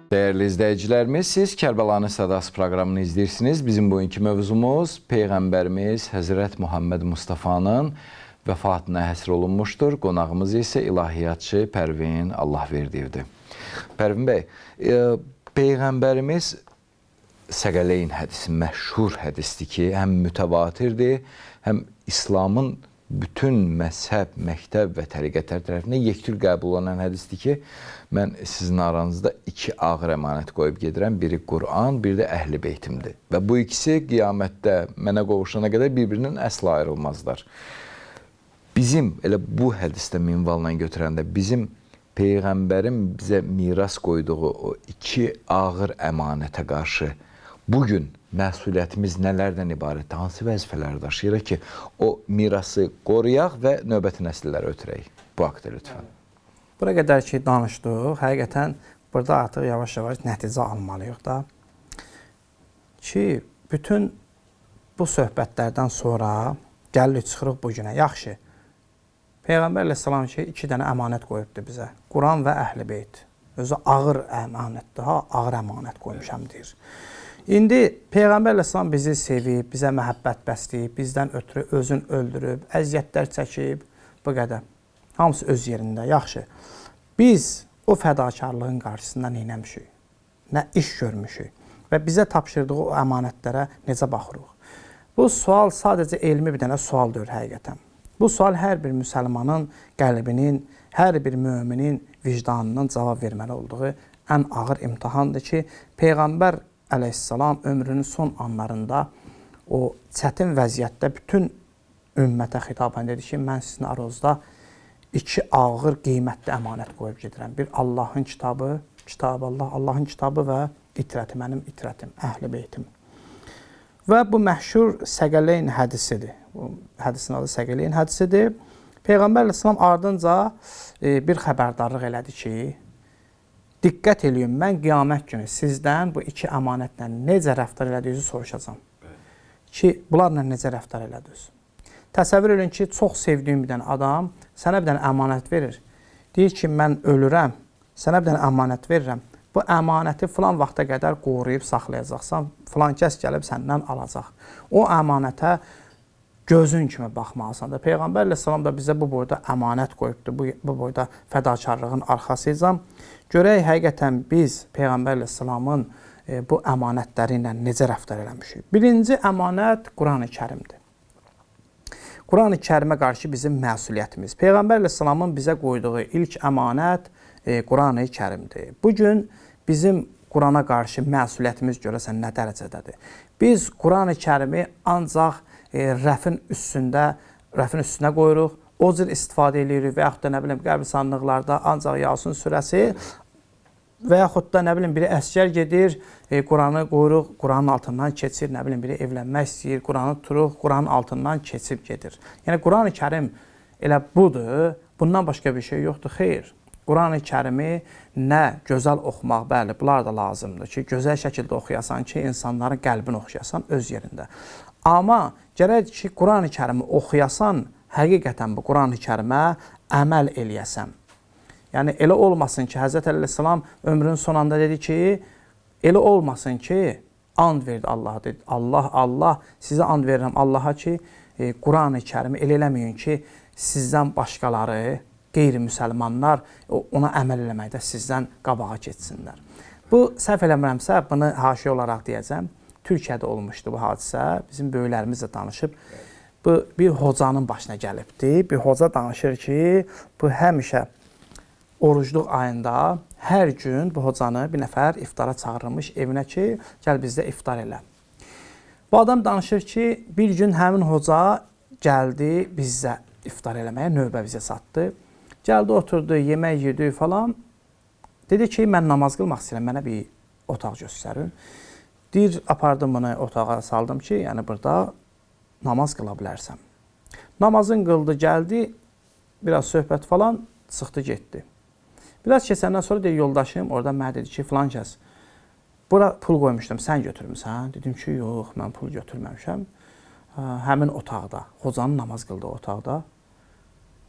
Dəyərli izləyicilərimiz, siz Kərbəlanın Sədası proqramını izləyirsiniz. Bizim bugünkü mövzumuz Peyğəmbərimiz Həzrət Muhammed Mustafanın vəfatına həsr olunmuşdur. Qonağımız isə ilahiyyatçı Pərvin Allahverdiyevdir. Pərvin bəy, Peyğəmbərimiz Səqələyn hədisi məşhur hədisdir ki, həm mütəvatirdir, həm İslamın bütün məzhəb, məktəb və təriqətlər tərəfindən yekdür qəbul olunan hədisdir ki, mən sizin aranızda 2 ağır əmanət qoyub gedirəm. Biri Quran, biri də əhl-i beytimdir. Və bu ikisi qiyamətdə mənə qovuşana qədər bir-birinin əsla ayrılmazlar. Bizim, elə bu hədisdə minvalla götürəndə, bizim Peyğəmbərin bizə miras qoyduğu o 2 ağır əmanətə qarşı bugün məsuliyyətimiz nələrdən ibarətdir? Hansı vəzifələr daşıyırıq ki, o mirası qoruyaq və növbəti nəsillərə ötürək? Bu haqda lütfən. Bura qədər ki, danışdıq, həqiqətən burada artıq yavaş-yavaş nəticə almalıyıq da. Ki, bütün bu söhbətlərdən sonra gəlirik, çıxırıq bu günə. Yaxşı, Peyğəmbər əleyhissalam ki, 2 dənə əmanət qoyubdur bizə. Quran və əhl-i beyt. Özü ağır əmanətdir, ağır əmanət qoymuşam deyir. İndi Peyğəmbər əleyhissalam bizi sevib, bizə məhəbbət bəsləyib, bizdən ötürü özün öldürüb, əziyyətlər çəkib, bu qədər. Hamısı öz yerində, yaxşı. Biz o fədakarlığın qarşısında neynəmişik, nə iş görmüşük və bizə tapşırdığı o əmanətlərə necə baxırıq? Bu sual sadəcə elmi bir dənə sual deyil həqiqətən. Bu sual hər bir müsəlmanın qəlbinin, hər bir müminin vicdanının cavab verməli olduğu ən ağır imtihandır ki, Peyğəmbər əleyhissalam ömrünün son anlarında o çətin vəziyyətdə bütün ümmətə xitabən dedi ki, mən sizin aranızda 2 ağır, qiymətli əmanət qoyub gedirəm. Bir Allahın kitabı, Allahın kitabı və itrəti, mənim itrətim, əhl-i beytim. Və bu məşhur Səqələyn hədisidir. Bu hədisin adı Səqələyn hədisidir. Peyğəmbər əleyhissalam ardınca bir xəbərdarlıq elədi ki, diqqət eləyin, mən qiyamət günü sizdən bu 2 əmanətlə necə rəftar elədiyinizi soruşacağam. Ki, bunlarla necə rəftar elədiniz? Təsəvvür edin ki, çox sevdiyim bir dənə adam sənə bir dənə əmanət verir. Deyir ki, mən ölürəm, sənə bir dənə əmanət verirəm. Bu əmanəti filan vaxta qədər qoruyub saxlayacaqsan, filan kəs gəlib səndən alacaq. O əmanətə gözün kimi baxmalısan da. Peyğəmbər əleyhissalam da bizə bu boyda əmanət qoyubdur. Bu boyda fədakarlığın arxasıyam. Görək həqiqətən biz Peyğəmbər əleyhissalamın bu əmanətləri ilə necə rəftar eləmişik. Birinci əmanət Qurani Kərimdir. Qurani Kərimə qarşı bizim məsuliyyətimiz. Peyğəmbər əleyhissalamın bizə qoyduğu ilk əmanət Qurani Kərimdir. Bu gün bizim Qurana qarşı məsuliyyətimiz görəsən nə dərəcədədir? Biz Qurani Kərimi ancaq rəfin üstünə qoyuruq, o cür istifadə edirik və yaxud da nə bilim qəbristanlıqlarda ancaq Yasin surəsi və yaxud da nə bilim biri əsgər gedir, Quranı qoyuruq, Quranın altından keçir, nə bilim biri evlənmək istəyir, Quranı tuturuq, Quranın altından keçib gedir. Yəni Qurani Kərim elə budur, bundan başqa bir şey yoxdur, xeyr. Qurani Kərimi nə gözəl oxumaq, bəli, bunlar da lazımdır ki, gözəl şəkildə oxuyasan ki, insanların qəlbini oxuyasan öz yerində. Amma gərək ki, Qurani Kərimi oxuyasan, həqiqətən bu Qurani Kərimə əməl eləyəsən. Yəni, elə olmasın ki, Həzrət Əleyhisselam ömrünün sonunda dedi ki, elə olmasın ki, and verdi Allaha, dedi, Allah, sizə and verirəm Allaha ki, Qurani Kərimi elə eləməyin ki, sizdən başqaları, qeyri-müsəlmanlar ona əməl eləməkdə sizdən qabağa keçsinlər. Bu, səhv eləmirəmsə, bunu haşiyə olaraq deyəcəm, Türkiyədə olmuşdu bu hadisə, bizim böyüklərimizlə danışıb, bu bir hocanın başına gəlibdi. Bir hoca danışır ki, bu həmişə orucluq ayında hər gün bu hocanı bir nəfər iftara çağırılmış evinə ki, gəl bizdə iftar elə. Bu adam danışır ki, bir gün həmin hoca gəldi bizdə iftar eləməyə, növbə bizə satdı. Gəldi, oturdu, yemək yedi falan. Dedi ki, mən namaz qılmaq istəyirəm, mənə bir otaq göstərin. Deyir, apardım bunu otağa saldım ki, yəni burada namaz qıla bilərsən. Namazın qıldı, gəldi, biraz söhbət falan, çıxdı, getdi. Biraz keçəndən sonra deyir, yoldaşım orada mənə dedi ki, filan kəs, bura pul qoymuşdum, sən götürmüsən? Dedim ki, yox, mən pul götürməmişəm. Həmin otaqda, hocanın namaz qıldığı otaqda.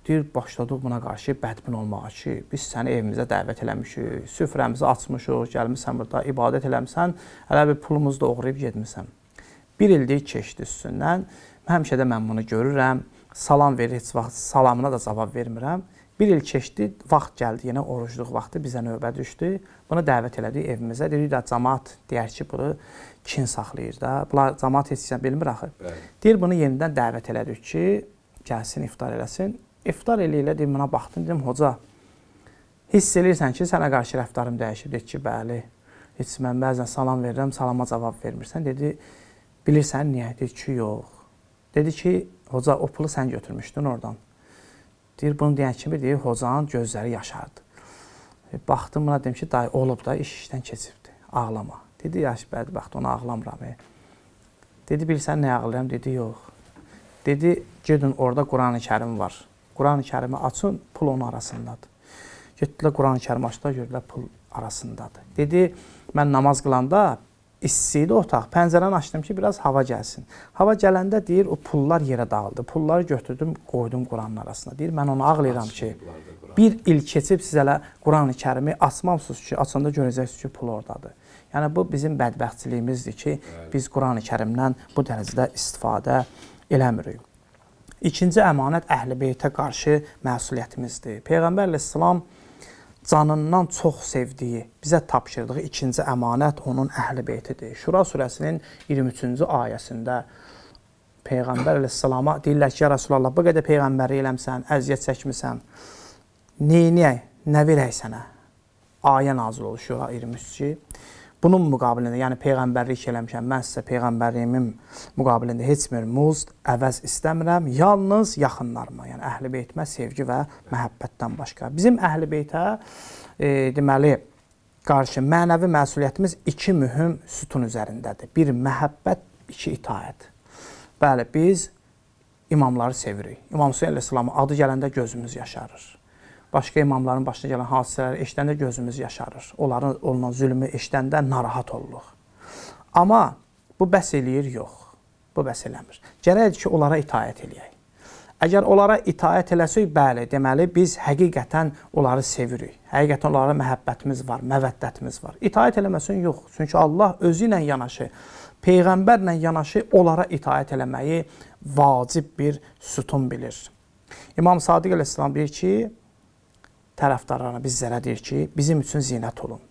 Deyir, başladıq buna qarşı bədbin olmağa ki, biz səni evimizə dəvət eləmişik, süfrəmizi açmışıq, gəlmişsən burada, ibadət eləmişsən, hələ bir pulumuzu da oğrayıb gedmişsən. Bir ildir keçdi üstündən, həmişə də mən bunu görürəm, salam verir, heç vaxt salamına da cavab vermirəm. Bir il keçdi, vaxt gəldi, yenə orucluq vaxtı bizə növbə düşdü. Bunu dəvət elədik evimizə. Deyir də, cəmaat deyər ki, bunu kin saxlayır da. Bunlar cəmaat heç bilmir axı. Deyir, bunu yenidən dəvət elədik ki, gəlsin, iftar eləsin. İftar elə deyim, buna baxdım, dedim, hoca, hiss eləyirsən ki, sənə qarşı rəftarım dəyişib. Dedi ki, bəli, heç mən bəzən salam verirəm, salama cavab vermirsən. Dedi, bilirsən niyə? Dedi ki, yox. Dedi ki, hoca, o pulu sən götürmüşdün oradan. Deyir, bunu deyən kimi, deyir, hocanın gözləri yaşardı. Baxdım buna, dedim ki, dayı, olub da, iş işdən keçibdi, ağlama. Dedi, yaş, bədbəxt, ona ağlamıram. Dedi, bilirsən nə ağlayıram? Dedi, yox. Dedi, gedin, orada Qurani Kərim var. Qurani Kərimi açın, pul onun arasındadır. Getdilər, Qurani Kərimi açdılar, gördülər, pul arasındadır. Dedi, mən namaz qılanda istiydi otaq, pəncərəni açdım ki, biraz hava gəlsin. Hava gələndə, deyir, o pullar yerə dağıldı. Pulları götürdüm, qoydum Quranın arasına. Deyir, mən onu ağlayıram ki, bir il keçib siz hələ Qurani Kərimi açmamsınız ki, açanda görəcəksiniz ki, pul oradadır. Yəni, bu bizim bədbəxtçiliyimizdir ki, biz Qurani Kərimdən bu dərəcədə istifadə eləmirik. İkinci əmanət Əhl-i Beytə qarşı məsuliyyətimizdir. Peyğəmbər əleyhissalam canından çox sevdiyi, bizə tapşırdığı ikinci əmanət onun Əhl-i Beytidir. Şura surəsinin 23-cü ayəsində Peyğəmbər əleyhissalama deyirlər ki, ya Rasulallah, bu qədər Peyğəmbəri eləmsən, əziyyət çəkmirsən, neyniyək, nə verək sənə? Ayə nazil olur Şura 23-ci. Bunun müqabilində, yəni Peyğəmbərlik eləmişəm, mən sizə Peyğəmbərliyimin müqabilində heç bir muzd, əvəz istəmirəm, yalnız yaxınlarıma, yəni Əhl-i Beytimə sevgi və məhəbbətdən başqa. Bizim Əhl-i Beytə deməli, qarşı mənəvi məsuliyyətimiz iki mühüm sütun üzərindədir. Bir, məhəbbət, iki, itaət. Bəli, biz imamları sevirik. İmam Hüseyin əleyhissalamın adı gələndə gözümüz yaşarır. Başqa imamların başına gələn hadisələri eşidəndə gözümüz yaşarır. Onların olunan zülmü eşidəndə narahat oluruq. Amma bu bəs eləyir, yox. Bu bəs eləmir. Gərəkdir ki, onlara itaət eləyək. Əgər onlara itaət eləsək, bəli, deməli biz həqiqətən onları sevirik. Həqiqətən onlara məhəbbətimiz var, məvəddətimiz var. İtaət eləməsən yox. Çünki Allah özü ilə yanaşı, Peyğəmbərlə yanaşı onlara itaət eləməyi vacib bir sütun bilir. İmam Sadiq əleyhissalam deyir ki, tərəfdarlarına bizlərə deyir ki, bizim üçün zinət olun.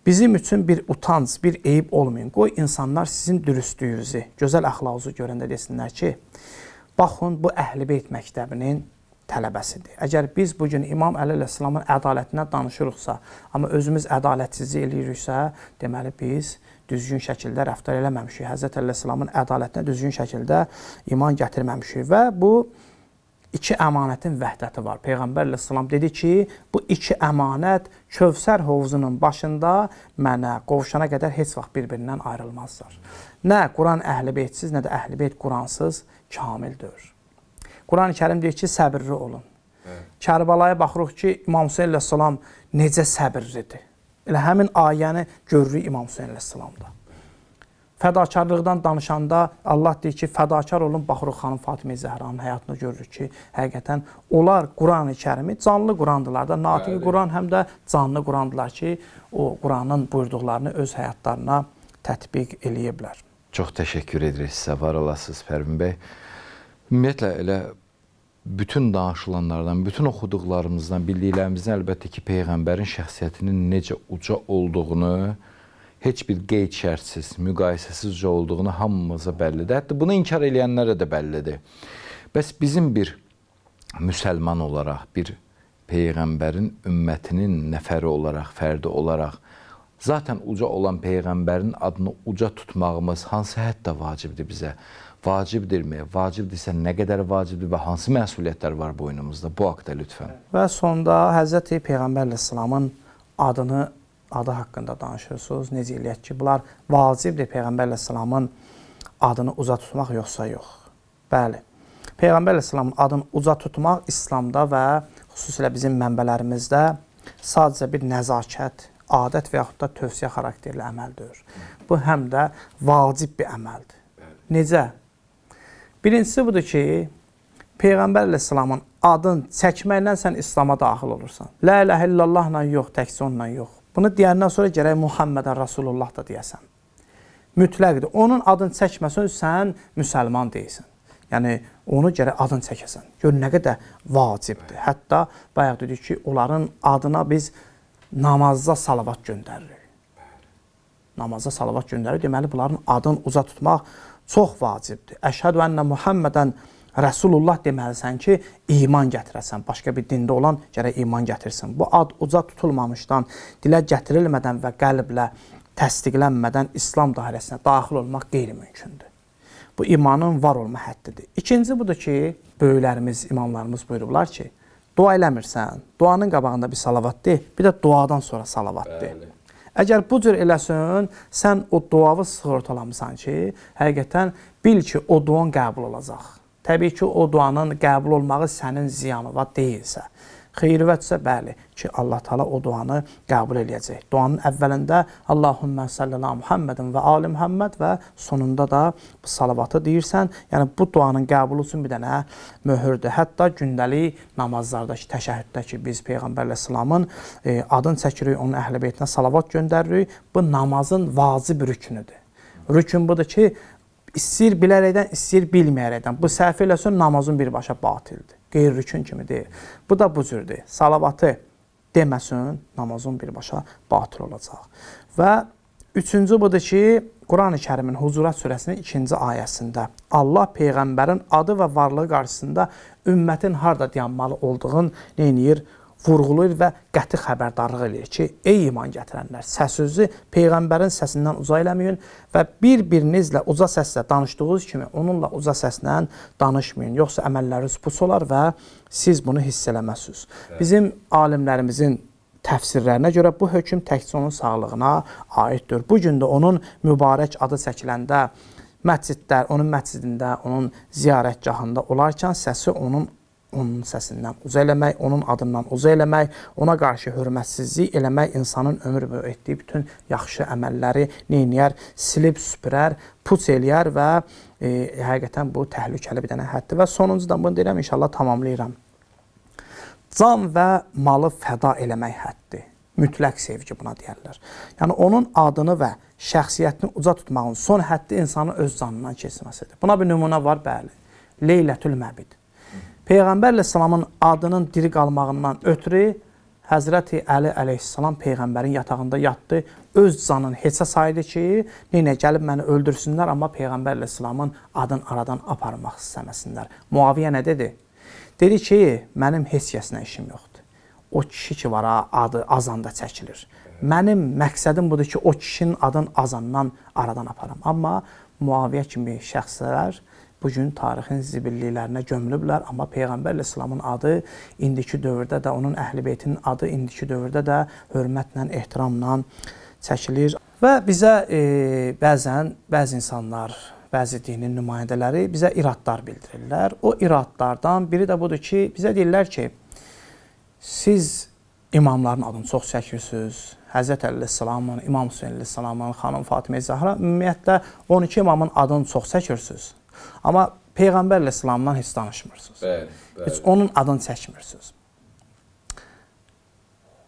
Bizim üçün bir utanc, bir eyib olmayın. Qoy insanlar sizin dürüstlüyünüzü, gözəl əxlaqınızı görəndə desinlər ki, baxın, bu Əhl-i Beyt məktəbinin tələbəsidir. Əgər biz bugün İmam Əli əleyhissalamın ədalətindən danışırıqsa, amma özümüz ədalətsizlik eləyiriksə, deməli biz düzgün şəkildə rəftar eləməmişik. Həzrət əleyhissalamın ədalətinə düzgün şəkildə iman gətirməmişik və bu iki əmanətin vəhdəti var. Peyğəmbər əleyhissalam dedi ki, bu iki əmanət Kövsər hovuzunun başında mənə qovuşana qədər heç vaxt bir-birindən ayrılmazlar. Nə Quran Əhl-i Beytsiz, nə də Əhl-i Beyt Quransız kamildir. Quran-ı Kərim deyir ki, səbirli olun. Kərbalaya baxırıq ki, İmam Hüseyin əleyhissalam necə səbirlidir. Elə həmin ayəni görürük İmam Hüseyin əleyhissalamda. Fədakarlıqdan danışanda Allah deyir ki, fədakar olun, baxırıq xanım Fatimə Zəhranın həyatını görürük ki, həqiqətən onlar Quran-ı Kərimi canlı Qurandırlar da, natiqi Quran həm də canlı Qurandırlar ki, o Quranın buyurduqlarını öz həyatlarına tətbiq eləyiblər. Çox təşəkkür edirik sizə, var olasınız Pərvin bəy. Ümumiyyətlə, elə bütün danışılanlardan, bütün oxuduqlarımızdan, bildiklərimizdən əlbəttə ki, Peyğəmbərin şəxsiyyətinin necə uca olduğunu, heç bir qeyd şərtsiz, müqayisəsiz uca olduğunu hamımıza bəllidir. Hətta bunu inkar edənlərə də bəllidir. Bəs bizim bir müsəlman olaraq, bir Peyğəmbərin ümmətinin nəfəri olaraq, fərdi olaraq, zaten uca olan Peyğəmbərin adını uca tutmağımız hansı həddə vacibdir bizə? Vacibdirmi? Vacibdirsə nə qədər vacibdir və hansı məsuliyyətlər var boynumuzda? Bu haqda lütfən. Və sonda Həzrəti Peyğəmbər əleyhissalamın adı haqqında danışırsınız. Necə eləyək ki, bunlar vacibdir Peyğəmbər əleyhissalamın adını uca tutmaq yoxsa yox? Bəli. Peyğəmbər əleyhissalamın adını uca tutmaq İslamda və xüsusilə bizim mənbələrimizdə sadəcə bir nəzakət, adət və yaxud da tövsiyə xarakterli əməldir. Bu həm də vacib bir əməldir. Necə? Birincisi budur ki, Peyğəmbər əleyhissalamın adını çəkməklə sən İslama daxil olursan. La ilahə illallahla yox, təkcə onunla yox. Bunu deyəndən sonra gərək Muhammedən Rasulullah da deyəsən. Mütləqdir. Onun adını çəkməsən, sən müsəlman deyilsən. Yəni, onu gərək adını çəkəsən. Gör, nə qədər vacibdir. Hətta, bayaq dedik ki, onların adına biz namazda salavat göndəririk. Namazda salavat göndəririk. Deməli, bunların adını uca tutmaq çox vacibdir. Əşhədü ənnə Muhammedən Rəsulullah deməlisən ki, iman gətirəsən. Başqa bir dində olan gərək iman gətirsin. Bu ad uca tutulmamışdan, dilə gətirilmədən və qəlblə təsdiqlənmədən İslam dairəsinə daxil olmaq qeyri-mümkündür. Bu imanın var olma həddidir. İkinci budur ki, böyüklərimiz, imamlarımız buyurublar ki, dua eləmirsən, duanın qabağında bir salavat de, bir də duadan sonra salavat de. Əgər bu cür eləsən, sən o duavı sığortalamısan ki, həqiqətən bil ki, o duan qəbul olacaq. Təbii ki, o duanın qəbul olmağı sənin ziyanıva deyilsə, xeyrivətsə, bəli ki, Allah Teala o duanı qəbul eləyəcək. Duanın əvvəlində Allahümmə sallələ Muhammedin və Ali Muhammed və sonunda da bu salavatı deyirsən. Yəni, bu duanın qəbulu üçün bir dənə möhürdür. Hətta gündəlik namazlardakı, təşəhhüddəki biz Peyğəmbər əleyhissalamın adını çəkirik, onun əhl-i beytinə salavat göndəririk. Bu namazın vacib rükünüdür. Rükün budur ki, istəyir bilərəkdən, istəyir bilməyərəkdən. Bu səhv eləsən namazın birbaşa batildir. Qeyri-rükün kimi deyil. Bu da bu cürdür. Salavatı deməsən, namazın birbaşa batil olacaq. Və üçüncü budur ki, Quran-ı Kərimin Hucurat surəsinin 2-ci ayəsində Allah Peyğəmbərin adı və varlığı qarşısında ümmətin harda dayanmalı olduğunu neyinir? Vurğulayır və qəti xəbərdarlıq eləyir ki, ey iman gətirənlər, səsinizi Peyğəmbərin səsindən uca eləməyin və bir-birinizlə uca səslə danışdığınız kimi onunla uca səslə danışmayın. Yoxsa əməlləriniz pus olar və siz bunu hiss eləməzsiniz. Bizim alimlərimizin təfsirlərinə görə bu hökm təkcə onun sağlığına aiddir. Bu gün də onun mübarək adı çəkiləndə məscidlər, onun məscidində, onun ziyarətgahında olarkən səsi onun səsindən uca eləmək, onun adından uca eləmək, ona qarşı hörmətsizlik eləmək insanın ömür boyu etdiyi bütün yaxşı əməlləri neyniyər, silib süpürər, puç eləyər və həqiqətən bu təhlükəli bir dənə həddir. Və sonuncudan bunu deyirəm, inşallah tamamlayıram. Can və malı fəda eləmək həddi. Mütləq sevgi buna deyərlər. Yəni, onun adını və şəxsiyyətini uca tutmağın son həddi insanın öz canından keçməsidir. Buna bir nümunə var, bəli. Leylətül Məbid. Peyğəmbər əleyhissalamın adının diri qalmağından ötürü Həzrəti Əli əleyhissalam Peyğəmbərin yatağında yatdı. Öz canını heçə saydı ki, nenə gəlib məni öldürsünlər, amma Peyğəmbər əleyhissalamın adını aradan aparmaq istəməsinlər. Muaviyə nə dedi? Dedi ki, mənim heç kəsinə işim yoxdur. O kişi ki var, adı azanda çəkilir. Mənim məqsədim budur ki, o kişinin adını azandan aradan aparam. Amma Muaviyə kimi şəxslər bugün tarixin zibilliklərinə gömülüblər, amma Peyğəmbər əleyhissalamın adı indiki dövrdə də, onun əhl-i beytinin adı indiki dövrdə də hörmətlə, ehtiramla çəkilir. Və bizə bəzən bəzi insanlar, bəzi dinin nümayəndələri bizə iradlar bildirirlər. O iradlardan biri də budur ki, bizə deyirlər ki, siz imamların adını çox çəkirsiniz. Həzrət Əleyhisselamın, İmam Hüseyin Əleyhisselamın, xanım Fatimə Zəhra, ümumiyyətlə 12 imamın adını çox çəkirsiniz. Amma Peyğəmbər Əleyhisselamdan heç danışmırsınız. Heç onun adını çəkmirsiniz.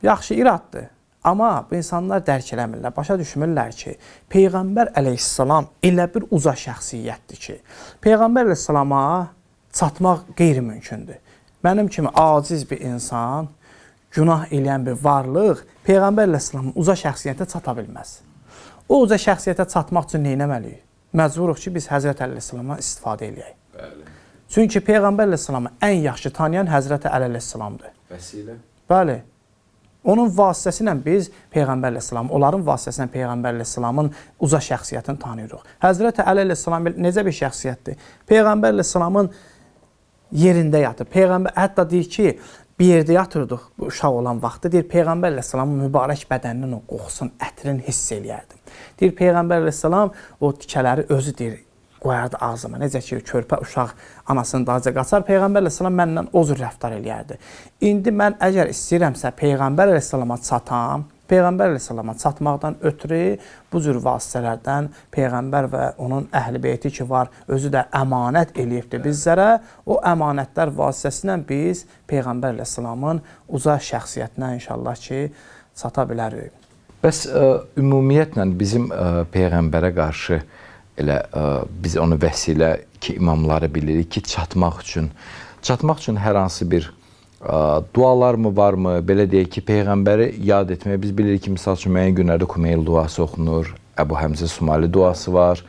Yaxşı, iraddır. Amma bu insanlar dərk eləmirlər, başa düşmürlər ki, Peyğəmbər Əleyhisselam elə bir uca şəxsiyyətdir ki, Peyğəmbər Əleyhisselama çatmaq qeyri-mümkündür. Mənim kimi aciz bir insan, günah eləyən bir varlıq Peyğəmbər əleyhissalamın uca şəxsiyyətə çata bilməz. O uca şəxsiyyətə çatmaq üçün nə etməliyik? Məcburuq ki, biz Həzrət Əleyhissalamdan istifadə eləyək. Bəli. Çünki Peyğəmbər əleyhissalamı ən yaxşı tanıyan Həzrət Əli əleyhissalamdır. Vəsilə? Bəli. Onun vasitəsilə biz Peyğəmbər əleyhissalamı, onların vasitəsilə Peyğəmbər əleyhissalamın uca şəxsiyyətini tanıyırıq. Həzrət Əli əleyhissalam necə bir şəxsiyyətdir? Peyğəmbər əleyhissalamın yerində yatır. Peyğəmbər hətta deyir ki, bir yerdə yatırdıq bu uşaq olan vaxtı. Deyir, Peyğəmbər əleyhissalamın mübarək bədəninin o qoxusun, ətrini hiss eləyərdim. Deyir, Peyğəmbər əleyhissalam o tikələri özü deyir, qoyardı ağzıma. Necə ki, körpə uşaq anasının dağıca qaçar, Peyğəmbər əleyhissalam mənlə o cür rəftar eləyərdi. İndi mən əgər istəyirəmsə Peyğəmbər əleyhissalama çatam, Peyğəmbər əleyhissalama çatmaqdan ötürü bu cür vasitələrdən Peyğəmbər və onun əhl-i beyti ki var, özü də əmanət eləyibdir bizlərə. O əmanətlər vasitəsilə biz Peyğəmbər əleyhissalamın uca şəxsiyyətinə inşallah ki, çata bilərik. Bəs ümumiyyətlə bizim Peyğəmbərə qarşı elə biz onu vəsilə ki, imamları bilirik ki, çatmaq üçün hər hansı bir dualar mı varmı? Belə deyək ki, Peyğəmbəri yad etməyə biz bilirik ki, misal üçün müəyyən günlərdə Kumeyl duası oxunur, Əbu Həmzə Sumali duası var,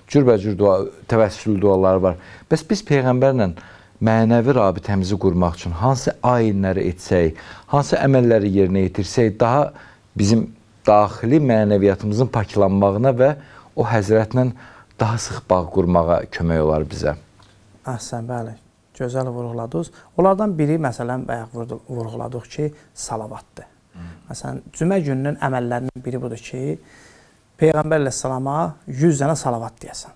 cürbəcür dua, təvəssül duaları var. Bəs biz Peyğəmbərlə mənəvi rabitəmizi qurmaq üçün hansı ayinləri etsək, hansı əməlləri yerinə yetirsək, daha bizim daxili mənəviyyatımızın paklanmağına və o həzrətlə daha sıx bağ qurmağa kömək olar bizə? Əhsən, bəli. Gözəl vurğuladınız. Onlardan biri, məsələn, bayaq vurğuladıq ki, salavatdır. Məsələn, cümə gününün əməllərinin biri budur ki, Peyğəmbər əleyhissalama 100 dənə salavat deyəsən.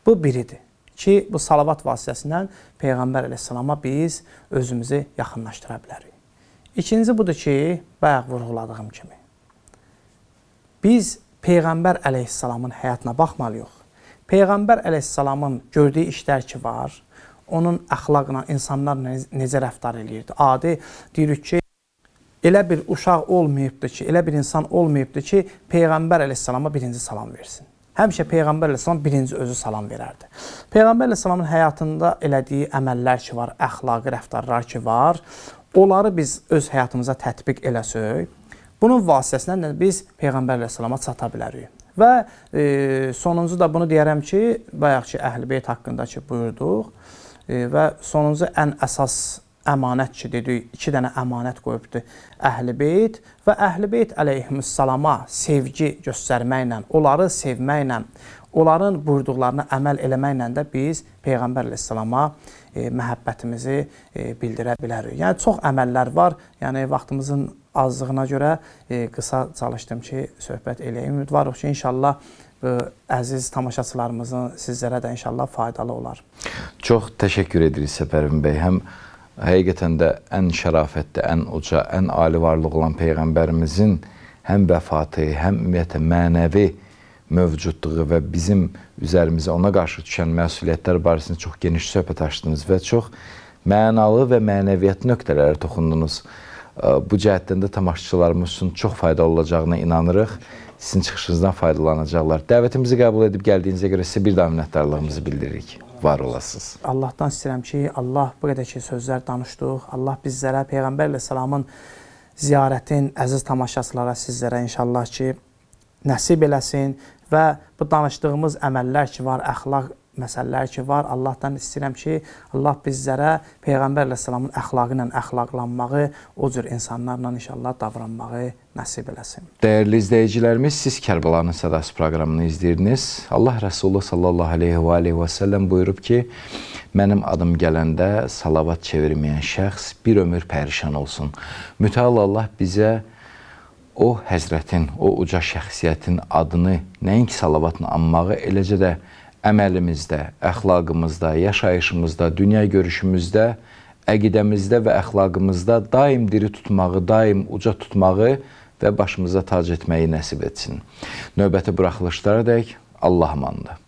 Bu biridir ki, bu salavat vasitəsindən Peyğəmbər əleyhissalama biz özümüzü yaxınlaşdıra bilərik. İkinci budur ki, bayaq vurğuladığım kimi, biz Peyğəmbər əleyhissalamın həyatına baxmalıyıq. Peyğəmbər əleyhissalamın gördüyü işlər ki var, onun əxlaqla insanlarla necə rəftar eləyirdi. Adi deyirik ki, elə bir uşaq olmayıbdır ki, elə bir insan olmayıbdır ki, Peyğəmbər əleyhissalama birinci salam versin. Həmişə Peyğəmbər əleyhissalam birinci özü salam verərdi. Peyğəmbər əleyhissalamın həyatında elədiyi əməllər ki var, əxlaqi rəftarlar ki var, onları biz öz həyatımıza tətbiq eləsək, bunun vasitəsilə biz Peyğəmbər əleyhissalama çata bilərik. Və sonuncu da bunu deyərəm ki, bayaq ki, Əhl-i Beyt haqqında ki buyurduq, və sonuncu ən əsas əmanət ki, dedik, 2 dənə əmanət qoyubdur Əhl-i Beyt və Əhl-i Beyt əleyhissalama sevgi göstərməklə, onları sevməklə, onların buyurduqlarına əməl eləməklə də biz Peyğəmbər əleyhissalama məhəbbətimizi bildirə bilərik. Yəni, çox əməllər var, yəni vaxtımızın azlığına görə qısa çalışdım ki, söhbət eləyim. Ümidvarıq ki, inşallah əziz tamaşaçılarımızın sizlərə də inşallah faydalı olar. Çox təşəkkür edirik Səfərin bəy. Həm həqiqətən də ən şərafətli, ən uca, ən ali varlıq olan Peyğəmbərimizin həm vəfatı, həm ümumiyyətlə mənəvi mövcudluğu və bizim üzərimizə ona qarşı düşən məsuliyyətlər barəsində çox geniş söhbət açdınız və çox mənalı və mənəviyyat nöqtələrə toxundunuz. Bu cəhətdən də tamaşaçılarımız üçün çox faydalı olacağına inanırıq. Sizin çıxışınızdan faydalanacaqlar. Dəvətimizi qəbul edib gəldiyinizə görə sizə bir daha minnətdarlığımızı bildiririk. Var olasınız. Allahdan istəyirəm ki, Allah bu qədər ki sözlər danışdıq. Allah bizlərə Peyğəmbər əleyhissalamın ziyarətin əziz tamaşaçılara, sizlərə inşallah ki nəsib eləsin və bu danışdığımız əməllər ki var, əxlaq məsələlər ki var, Allahdan istəyirəm ki, Allah bizlərə Peyğəmbər əleyhissalamın əxlaqı ilə əxlaqlanmağı, o cür insanlarla inşallah davranmağı nəsib eləsin. Dəyərli izləyicilərimiz, siz Kərbəlanın Sədası proqramını izləyirdiniz. Allah Rəsulü sallallahu aleyhi və səlləm buyurub ki, mənim adım gələndə salavat çevirməyən şəxs bir ömür pərişan olsun. Mütəal Allah bizə o həzrətin, o uca şəxsiyyətin adını nəinki salavatını anmağı, eləcə də əməlimizdə, əxlaqımızda, yaşayışımızda, dünya görüşümüzdə, əqidəmizdə və əxlaqımızda daim diri tutmağı, daim uca tutmağı və başımıza tac etməyi nəsib etsin. Növbəti buraxılışlara dək Allah amandı.